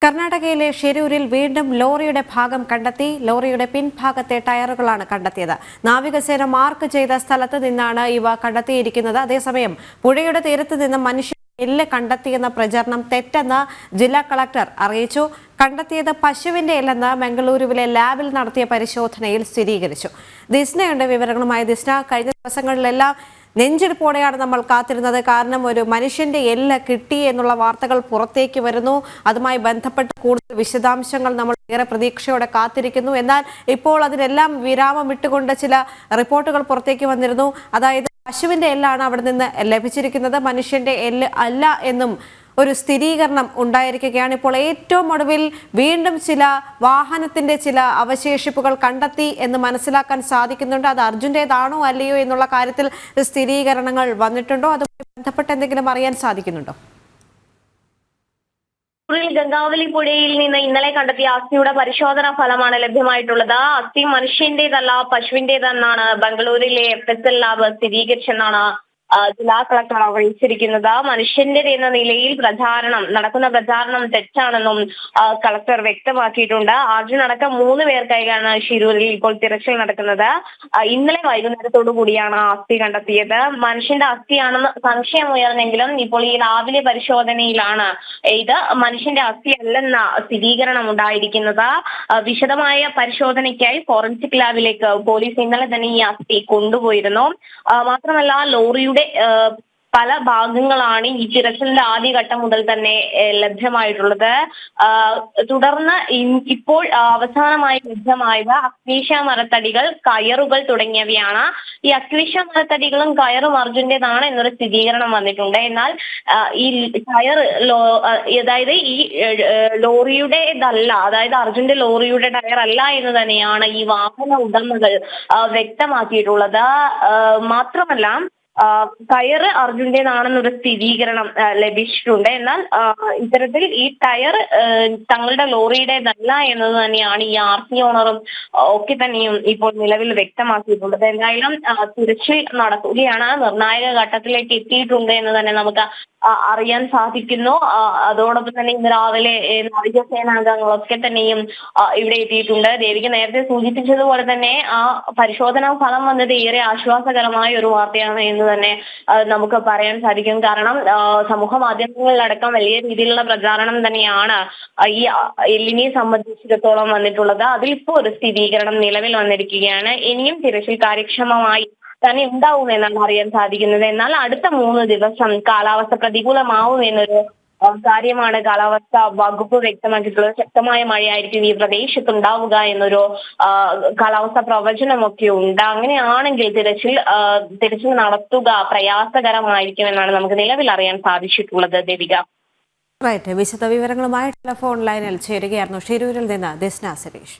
കർണാടകയിലെ ഷിരൂരിൽ വീണ്ടും ലോറിയുടെ ഭാഗം കണ്ടെത്തി. ലോറിയുടെ പിൻഭാഗത്തെ ടയറുകളാണ് കണ്ടെത്തിയത്. നാവികസേന മാർക്ക് ചെയ്ത സ്ഥലത്ത് നിന്നാണ് ഇവ കണ്ടെത്തിയിരിക്കുന്നത്. അതേസമയം പുഴയുടെ തീരത്ത് നിന്ന് മനുഷ്യ എല്ല് കണ്ടെത്തിയെന്ന പ്രചരണം തെറ്റെന്ന് ജില്ലാ കളക്ടർ അറിയിച്ചു. കണ്ടെത്തിയത് പശുവിന്റെ എല്ലെന്ന് മംഗളൂരുവിലെ ലാബിൽ നടത്തിയ പരിശോധനയിൽ സ്ഥിരീകരിച്ചു. ദിസ്നയുടെ വിവരങ്ങളുമായി. ദിസ്ന, കഴിഞ്ഞ ദിവസങ്ങളിലെല്ലാം നെഞ്ചെടുപ്പോടെയാണ് നമ്മൾ കാത്തിരുന്നത്. കാരണം ഒരു മനുഷ്യന്റെ എല്ല് കിട്ടി എന്നുള്ള വാർത്തകൾ പുറത്തേക്ക് വരുന്നു. അതുമായി ബന്ധപ്പെട്ട കൂടുതൽ വിശദാംശങ്ങൾ നമ്മൾ ഏറെ പ്രതീക്ഷയോടെ കാത്തിരിക്കുന്നു. എന്നാൽ ഇപ്പോൾ അതിനെല്ലാം വിരാമം ഇട്ടുകൊണ്ട് ചില റിപ്പോർട്ടുകൾ പുറത്തേക്ക് വന്നിരുന്നു. അതായത് പശുവിന്റെ എല്ലാണ് അവിടെ നിന്ന് ലഭിച്ചിരിക്കുന്നത്, മനുഷ്യന്റെ എല്ല് അല്ല എന്നും ഒരു സ്ഥിരീകരണം ഉണ്ടായിരിക്കുകയാണ്. ഇപ്പോൾ ഏറ്റവും ഒടുവിൽ വീണ്ടും ചില വാഹനത്തിന്റെ ചില അവശേഷിപ്പുകൾ കണ്ടെത്തി എന്ന് മനസ്സിലാക്കാൻ സാധിക്കുന്നുണ്ട്. അത് അർജുന്റേതാണോ അല്ലയോ എന്നുള്ള കാര്യത്തിൽ സ്ഥിരീകരണങ്ങൾ വന്നിട്ടുണ്ടോ? അതുമായി ബന്ധപ്പെട്ട് എന്തെങ്കിലും അറിയാൻ സാധിക്കുന്നുണ്ടോ? ഗംഗാവലി പുഴയിൽ നിന്ന് ഇന്നലെ കണ്ടെത്തിയ അസ്ഥിയുടെ പരിശോധനാ ഫലമാണ് ലഭ്യമായിട്ടുള്ളത്. അസ്ഥി മനുഷ്യന്റേതല്ല, പശുവിന്റേതെന്നാണ് ബംഗളൂരിലെ FSL ലാബ് സ്ഥിരീകരിച്ചെന്നാണ് ജില്ലാ കളക്ടർ അറിയിച്ചിരിക്കുന്നത്. മനുഷ്യന്റെ എന്ന നിലയിൽ നടക്കുന്ന പ്രചാരണം തെറ്റാണെന്നും കളക്ടർ വ്യക്തമാക്കിയിട്ടുണ്ട്. അർജുൻ അടക്കം 3 പേർക്കായാണ് ഷിരൂരിൽ ഇപ്പോൾ തിരച്ചിൽ നടക്കുന്നത്. ഇന്നലെ വൈകുന്നേരത്തോടു കൂടിയാണ് അസ്ഥി കണ്ടെത്തിയത്. മനുഷ്യന്റെ അസ്ഥിയാണെന്ന് സംശയമുയർന്നെങ്കിലും ഇപ്പോൾ ഈ ലാബിലെ പരിശോധനയിലാണ് ഇത് മനുഷ്യന്റെ അസ്ഥി അല്ലെന്ന സ്ഥിരീകരണം ഉണ്ടായിരിക്കുന്നത്. വിശദമായ പരിശോധനയ്ക്കായി ഫോറൻസിക് ലാബിലേക്ക് പോലീസ് ഇന്നലെ തന്നെ ഈ അസ്ഥി കൊണ്ടുപോയിരുന്നു. മാത്രമല്ല, ലോറിയുടെ പല ഭാഗങ്ങളാണ് ഈ തിരച്ചിലിന്റെ ആദ്യഘട്ടം മുതൽ തന്നെ ലഭ്യമായിട്ടുള്ളത്. തുടർന്ന് ഇപ്പോൾ അവസാനമായി ലഭ്യമായത് അക്വേഷ്യ മരത്തടികൾ, കയറുകൾ തുടങ്ങിയവയാണ്. ഈ അക്വേഷ്യ മരത്തടികളും കയറും അർജുന്റേതാണ് എന്നൊരു സ്ഥിരീകരണം വന്നിട്ടുണ്ട്. എന്നാൽ ഈ കയർ അതായത് ഈ ലോറിയുടേതല്ല, അതായത് അർജുന്റെ ലോറിയുടെ ടയർ അല്ല എന്ന് തന്നെയാണ് ഈ വാഹന ഉടമകൾ വ്യക്തമാക്കിയിട്ടുള്ളത്. മാത്രമല്ല, കയറ് അർജുന്റേതാണെന്നൊരു സ്ഥിരീകരണം ലഭിച്ചിട്ടുണ്ട്. എന്നാൽ ഇത്തരത്തിൽ ഈ ടയർ തങ്ങളുടെ ലോറിയുടേതല്ല എന്നത് തന്നെയാണ് ഈ RC ഓണറും ഒക്കെ തന്നെയും ഇപ്പോൾ നിലവിൽ വ്യക്തമാക്കിയിട്ടുള്ളത്. എന്തായാലും തിരച്ചിൽ നടക്കുകയാണ്, നിർണായക ഘട്ടത്തിലേക്ക് എത്തിയിട്ടുണ്ട് എന്ന് തന്നെ നമുക്ക് അറിയാൻ സാധിക്കുന്നു. അതോടൊപ്പം തന്നെ ഇന്ന് രാവിലെ നാവികസേനാംഗങ്ങളൊക്കെ തന്നെയും ഇവിടെ എത്തിയിട്ടുണ്ട്. ദേവിക നേരത്തെ സൂചിപ്പിച്ചതുപോലെ തന്നെ ആ പരിശോധനാ ഫലം വന്നത് ഏറെ ആശ്വാസകരമായ ഒരു വാർത്തയാണ് എന്ന് തന്നെ നമുക്ക് പറയാൻ സാധിക്കും. കാരണം സമൂഹ മാധ്യമങ്ങളിലടക്കം വലിയ രീതിയിലുള്ള പ്രചാരണം തന്നെയാണ് ഈ എല്ലിനെ സംബന്ധിച്ചിടത്തോളം വന്നിട്ടുള്ളത്. അതിലിപ്പോ ഒരു സ്ഥിരീകരണം നിലവിൽ വന്നിരിക്കുകയാണ്. ഇനിയും തിരച്ചിൽ കാര്യക്ഷമമായി തന്നെ ഉണ്ടാവും എന്നാണ് അറിയാൻ സാധിക്കുന്നത്. എന്നാൽ അടുത്ത 3 ദിവസം കാലാവസ്ഥ പ്രതികൂലമാവും എന്നൊരു കാര്യമാണ് കാലാവസ്ഥ വകുപ്പ് വ്യക്തമാക്കിയിട്ടുള്ളത്. ശക്തമായ മഴയായിരിക്കും ഈ പ്രദേശത്ത് ഉണ്ടാവുക എന്നൊരു കാലാവസ്ഥ പ്രവചനമൊക്കെ ഉണ്ട്. അങ്ങനെയാണെങ്കിൽ തിരച്ചിൽ നടത്തുക പ്രയാസകരമായിരിക്കും എന്നാണ് നമുക്ക് നിലവിൽ അറിയാൻ സാധിച്ചിട്ടുള്ളത്. ദേവിക, വിശദ വിവരങ്ങളുമായി ടെലിഫോൺ ലൈനിൽ ചേരുകയായിരുന്നു ഷിരൂരിൽ നിന്ന് ദിസ്ന സുരേഷ്.